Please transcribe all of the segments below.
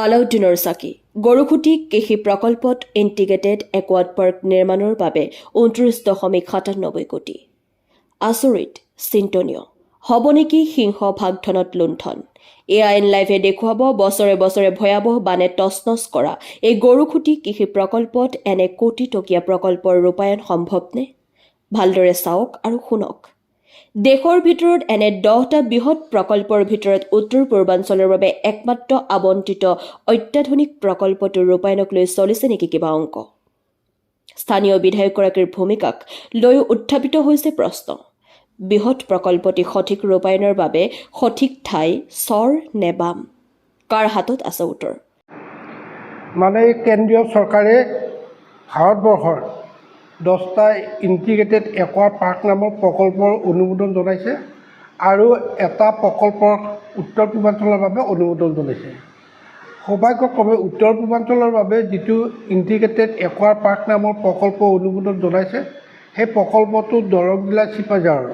আলাউদ্দিনৰ চাকি গৰুখুটি কৃষি প্ৰকল্পত ইণ্টিগ্ৰেটেড একুৱাড পাৰ্ক নিৰ্মাণৰ বাবে ২৯.৯৭ কোটি। আচৰিত, চিন্তনীয় হ'ব নেকি সিংহ ভাগধনত লুণ্ঠন? এআইএন লাইভে দেখুৱাব বছৰে বছৰে ভয়াৱহ বানে তছনছ কৰা এই গৰুখুটি কৃষি প্ৰকল্পত এনে কোটি টকীয়া প্ৰকল্পৰ ৰূপায়ণ সম্ভৱনে? ভালদৰে চাওক আৰু শুনক। দেশৰ ভিতৰত এনে 10টা বৃহৎ প্ৰকল্পৰ ভিতৰত উত্তৰ পূৰ্বাঞ্চলৰ বাবে একমাত্ৰ আবণ্টিত অত্যাধুনিক প্ৰকল্পটোৰ ৰূপায়ণক লৈ চলিছে নেকি কিবা অংক? স্থানীয় বিধায়কগৰাকীৰ ভূমিকাক লৈ উত্থাপিত হৈছে প্ৰশ্ন। বৃহৎ প্ৰকল্পটি সঠিক ৰূপায়ণৰ বাবে সঠিক ঠাই চৰ নে বাম? কাৰ হাতত আছে উত্তৰ? মানে কেন্দ্ৰীয় চৰকাৰে ভাৰতবৰ্ষৰ 10টা ইণ্টিগ্ৰেটেড একুৱা পাৰ্ক নামৰ প্ৰকল্পৰ অনুমোদন জনাইছে আৰু এটা প্ৰকল্পৰ উত্তৰ পূৰ্বাঞ্চলৰ বাবে অনুমোদন জনাইছে। সৌভাগ্যক্ৰমে উত্তৰ পূৰ্বাঞ্চলৰ বাবে যিটো ইণ্টিগ্ৰেটেড একুৱা পাৰ্ক নামৰ প্ৰকল্প অনুমোদন জনাইছে, সেই প্ৰকল্পটো দৰং জিলাৰ চিপাঝাৰৰ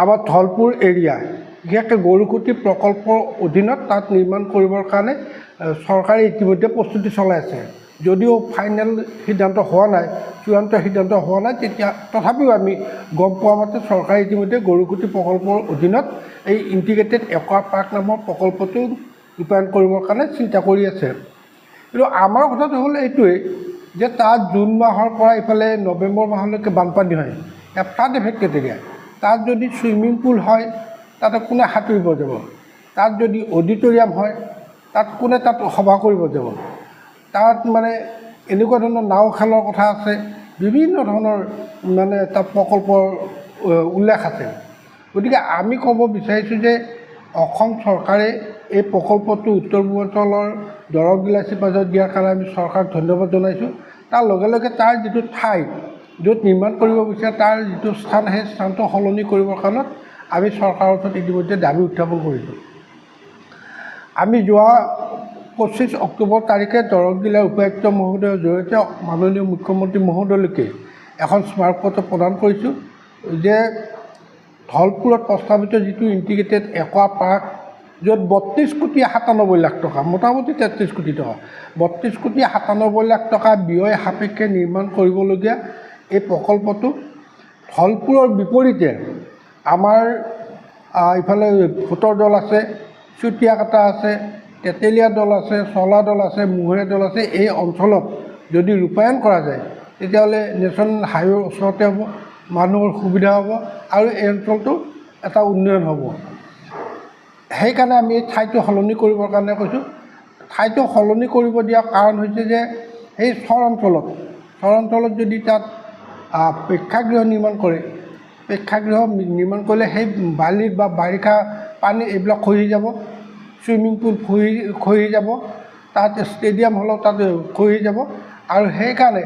আমাৰ ধলপুৰ এৰিয়া, বিশেষকৈ গৰুখুটি প্ৰকল্পৰ অধীনত তাত নিৰ্মাণ কৰিবৰ কাৰণে চৰকাৰে ইতিমধ্যে প্ৰস্তুতি চলাই আছে। যদিও ফাইনেল সিদ্ধান্ত হোৱা নাই, চূড়ান্ত সিদ্ধান্ত হোৱা নাই, তেতিয়া তথাপিও আমি গম পোৱা মতে চৰকাৰে ইতিমধ্যে গৰুখুটি প্ৰকল্পৰ অধীনত এই ইণ্টিগ্ৰেটেড একুৱা পাৰ্ক নামৰ প্ৰকল্পটো ৰূপায়ণ কৰিবৰ কাৰণে চিন্তা কৰি আছে। কিন্তু আমাৰ কথাটো হ'ল এইটোৱেই যে তাত জুন মাহৰ পৰা ইফালে নৱেম্বৰ মাহলৈকে বানপানী হয়, ফ্লাড এফেক্টেড এৰিয়া। তাত যদি ছুইমিং পুল হয়, তাতে কোনে সাঁতুৰিব যাব? তাত যদি অডিটৰিয়াম হয়, তাত কোনে তাত সভা কৰিব যাব? তাত মানে এনেকুৱা ধৰণৰ নাও খেলৰ কথা আছে, বিভিন্ন ধৰণৰ মানে তাত প্ৰকল্পৰ উল্লেখ আছে। গতিকে আমি ক'ব বিচাৰিছোঁ যে অসম চৰকাৰে এই প্ৰকল্পটো উত্তৰ পূৰ্বাঞ্চলৰ দৰং জিলা চিপাঝাৰত দিয়াৰ কাৰণে আমি চৰকাৰক ধন্যবাদ জনাইছোঁ। তাৰ লগে লগে তাৰ যিটো ঠাই য'ত নিৰ্মাণ কৰিব বিচাৰে তাৰ যিটো স্থান, সেই স্থানটো সলনি কৰিবৰ কাৰণত আমি চৰকাৰৰ ওচৰত ইতিমধ্যে দাবী উত্থাপন কৰিছোঁ। আমি যোৱা 25 অক্টোবৰ তাৰিখে দৰং জিলাৰ উপায়ুক্ত মহোদয়ৰ জৰিয়তে মাননীয় মুখ্যমন্ত্ৰী মহোদয়লৈকে এখন স্মাৰকপত্ৰ প্ৰদান কৰিছোঁ যে ধলপুৰত প্ৰস্তাৱিত যিটো ইণ্টিগ্ৰেটেড একুৱা পাৰ্ক, য'ত 32,97,00,000 টকা, মোটামুটি 33 কোটি টকা, 32,97,00,000 টকা ব্যয় সাপেক্ষে নিৰ্মাণ কৰিবলগীয়া এই প্ৰকল্পটো ধলপুৰৰ বিপৰীতে আমাৰ ইফালে ভোটৰ দল আছে, চুতীয়াকাটা আছে, তেতেলীয়া দল আছে, চলা দল আছে, মোহৰীয়া দল আছে। এই অঞ্চলত যদি ৰূপায়ণ কৰা যায় তেতিয়াহ'লে নেশ্যনেল হাইৱেৰ ওচৰতে হ'ব, মানুহৰ সুবিধা হ'ব আৰু এই অঞ্চলটো এটা উন্নয়ন হ'ব। সেইকাৰণে আমি এই ঠাইটো সলনি কৰিবৰ কাৰণে কৈছোঁ। ঠাইটো সলনি কৰিব দিয়া কাৰণ হৈছে যে সেই চৰ অঞ্চলত যদি তাত প্ৰেক্ষাগৃহ নিৰ্মাণ কৰে, প্ৰেক্ষাগৃহ নিৰ্মাণ কৰিলে সেই বালিত বা বাৰিষা পানী এইবিলাক খহি যাব, ছুইমিং পুল খহি যাব, তাত ষ্টেডিয়াম হ'লেও তাত খহি যাব। আৰু সেইকাৰণে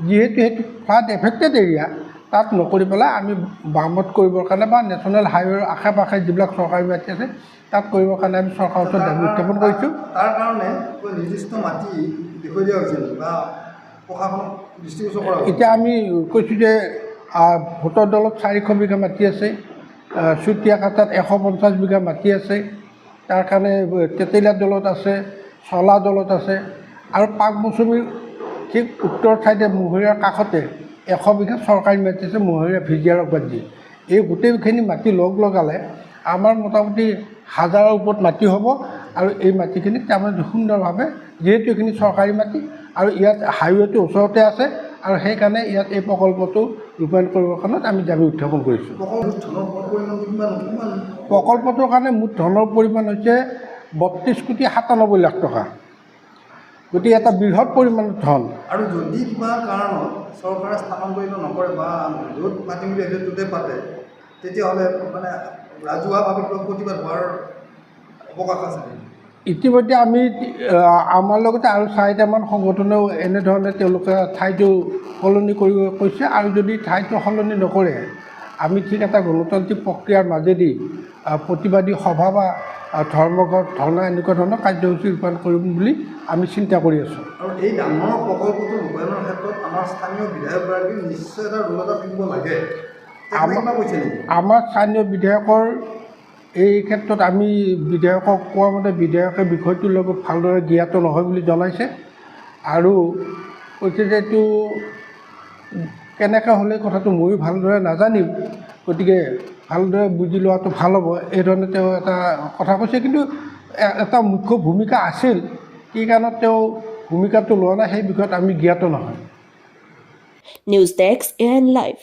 যিহেতু সেইটো ফ্লাড এফেক্টেড এৰিয়া, তাত নকৰি পেলাই আমি বামত কৰিবৰ কাৰণে বা নেশ্যনেল হাইৱেৰ আশে পাশে যিবিলাক চৰকাৰী মাটি আছে তাত কৰিবৰ কাৰণে আমি চৰকাৰৰ ওচৰত দাবী উত্থাপন কৰিছোঁ। তাৰ কাৰণে নিৰ্দিষ্ট মাটি দেখুৱাই দিয়া হৈছিল বা প্ৰশাসনক দৃষ্টিগোচৰ কৰা? এতিয়া আমি কৈছোঁ যে ভোটৰ দলত 400 বিঘা মাটি আছে, চুতীয়াকাটাত 150 বিঘা মাটি আছে, তাৰ কাৰণে তেতেলীয়া দলত আছে, চলা দলত আছে, আৰু পাক মৌচুমীৰ ঠিক উত্তৰ ছাইডে মোহৰীয়াৰ কাষতে 100 বিঘা চৰকাৰী মাটি আছে, মোহৰীয়া ভিজিয়াৰক বাদ দি। এই গোটেইখিনি মাটি লগালে আমাৰ মোটামুটি 1000ৰ ওপৰত মাটি হ'ব। আৰু এই মাটিখিনি তাৰমানে সুন্দৰভাৱে, যিহেতু এইখিনি চৰকাৰী মাটি আৰু ইয়াত হাইৱেটো ওচৰতে আছে, আৰু সেইকাৰণে ইয়াত এই প্ৰকল্পটো ৰূপায়ণ কৰিবৰ কাৰণত আমি দাবী উত্থাপন কৰিছোঁ। প্ৰকল্পটোৰ কাৰণে মুঠ ধনৰ পৰিমাণ হৈছে 32,97,00,000 টকা। গতিকে এটা বৃহৎ পৰিমাণৰ ধন। আৰু যদি কিবা কাৰণত চৰকাৰে স্থানান্তৰিত নকৰে বা য'ত পাতিম বুলি ভাবিছে ত'তে পাতে, তেতিয়াহ'লে মানে ৰাজহুৱাভাৱে প্ৰতিবাদ হোৱাৰ অৱকাশ আছে। ইতিমধ্যে আমি আমাৰ লগতে আৰু 4টামান সংগঠনেও এনেধৰণে তেওঁলোকে ঠাইটো সলনি কৰিব কৈছে। আৰু যদি ঠাইটো সলনি নকৰে, আমি ঠিক এটা গণতান্ত্ৰিক প্ৰক্ৰিয়াৰ মাজেদি প্ৰতিবাদী সভা বা ধৰ্মঘট, ধৰ্ণা এনেকুৱা ধৰণৰ কাৰ্যসূচী ৰূপায়ণ কৰিম বুলি আমি চিন্তা কৰি আছোঁ। আৰু এই ডাঙৰ প্ৰকল্পটো ৰূপায়ণৰ ক্ষেত্ৰত আমাৰ স্থানীয় বিধায়কগৰাকী নিশ্চয় এটা ৰোল এটা থাকিব লাগে। আমাৰ স্থানীয় বিধায়কৰ এই ক্ষেত্ৰত আমি বিধায়কক কোৱা মতে বিধায়কে বিষয়টোৰ লগত ভালদৰে জ্ঞাত নহয় বুলি জনাইছে আৰু কৈছে যে এইটো কেনেকৈ হ'লে কথাটো ময়ো ভালদৰে নাজানিম, গতিকে ভালদৰে বুজি লোৱাটো ভাল হ'ব, এইধৰণে তেওঁ এটা কথা কৈছে। কিন্তু এটা মুখ্য ভূমিকা আছিল, কি কাৰণত তেওঁ ভূমিকাটো লোৱা নাই সেই বিষয়ত আমি জ্ঞাত নহয়। News desk AN live.